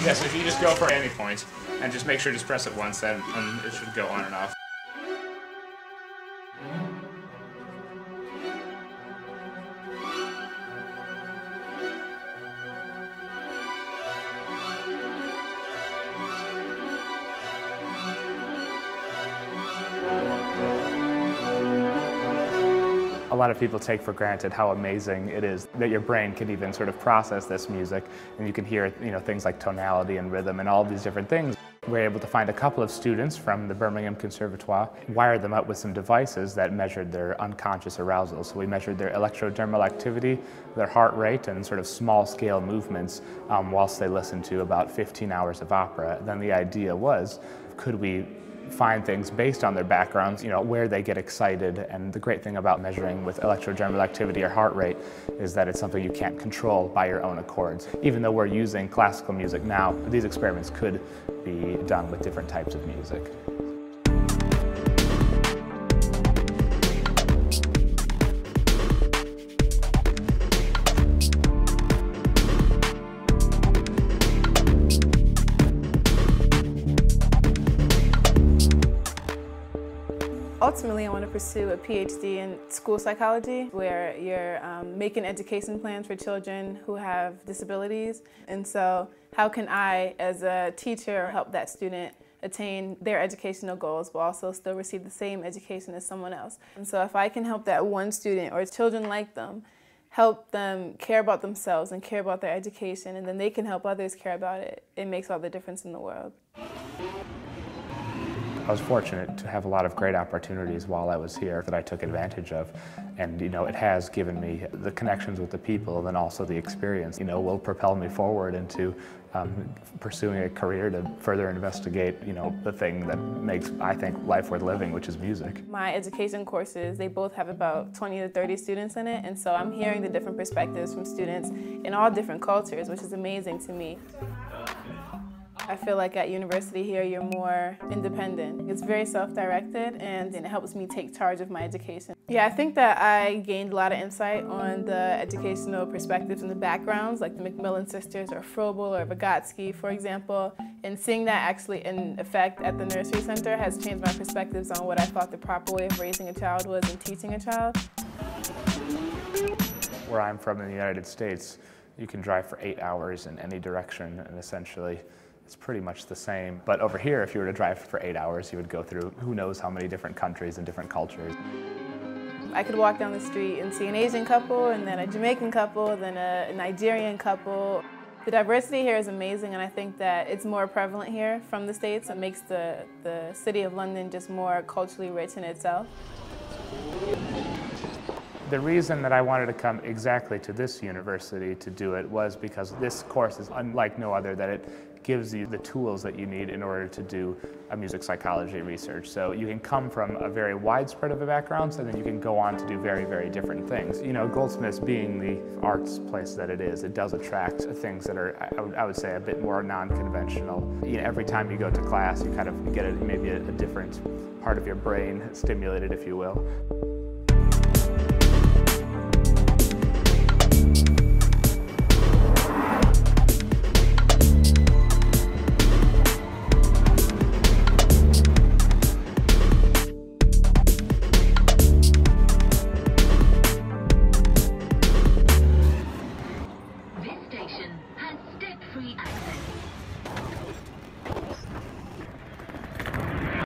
Yes, if you just go for any point and just make sure to press it once, then it should go on and off. A lot of people take for granted how amazing it is that your brain can even sort of process this music, and you can hear, things like tonality and rhythm and all these different things. We're able to find a couple of students from the Birmingham Conservatoire, wired them up with some devices that measured their unconscious arousal. So we measured their electrodermal activity, their heart rate, and sort of small-scale movements whilst they listened to about 15 hours of opera. Then the idea was, could we find things based on their backgrounds, where they get excited. And the great thing about measuring with electrodermal activity or heart rate is that it's something you can't control by your own accords. Even though we're using classical music now, these experiments could be done with different types of music. Ultimately, I want to pursue a PhD in school psychology, where you're making education plans for children who have disabilities. And so how can I, as a teacher, help that student attain their educational goals, but also still receive the same education as someone else? And so if I can help that one student or children like them, help them care about themselves and care about their education, and then they can help others care about it, it makes all the difference in the world. I was fortunate to have a lot of great opportunities while I was here that I took advantage of, and it has given me the connections with the people, and then also the experience will propel me forward into pursuing a career to further investigate the thing that makes, I think, life worth living, which is music. My education courses, they both have about 20 to 30 students in it, and so I'm hearing the different perspectives from students in all different cultures, which is amazing to me. I feel like at university here, you're more independent. It's very self-directed, and it helps me take charge of my education. Yeah, I think that I gained a lot of insight on the educational perspectives and the backgrounds, like the Macmillan sisters or Froebel or Vygotsky, for example. And seeing that actually in effect at the nursery center has changed my perspectives on what I thought the proper way of raising a child was and teaching a child. Where I'm from in the United States, you can drive for 8 hours in any direction, and essentially it's pretty much the same. But over here, if you were to drive for 8 hours, you would go through who knows how many different countries and different cultures. I could walk down the street and see an Asian couple, and then a Jamaican couple, then a Nigerian couple. The diversity here is amazing, and I think that it's more prevalent here from the States. It makes the city of London just more culturally rich in itself. The reason that I wanted to come exactly to this university to do it was because this course is unlike no other, that it gives you the tools that you need in order to do a music psychology research. So you can come from a very widespread of a background, so then you can go on to do very, very different things. Goldsmiths being the arts place that it is, it does attract things that are, I would say, a bit more non-conventional. Every time you go to class, you kind of get maybe a different part of your brain stimulated, if you will. This station has step-free access.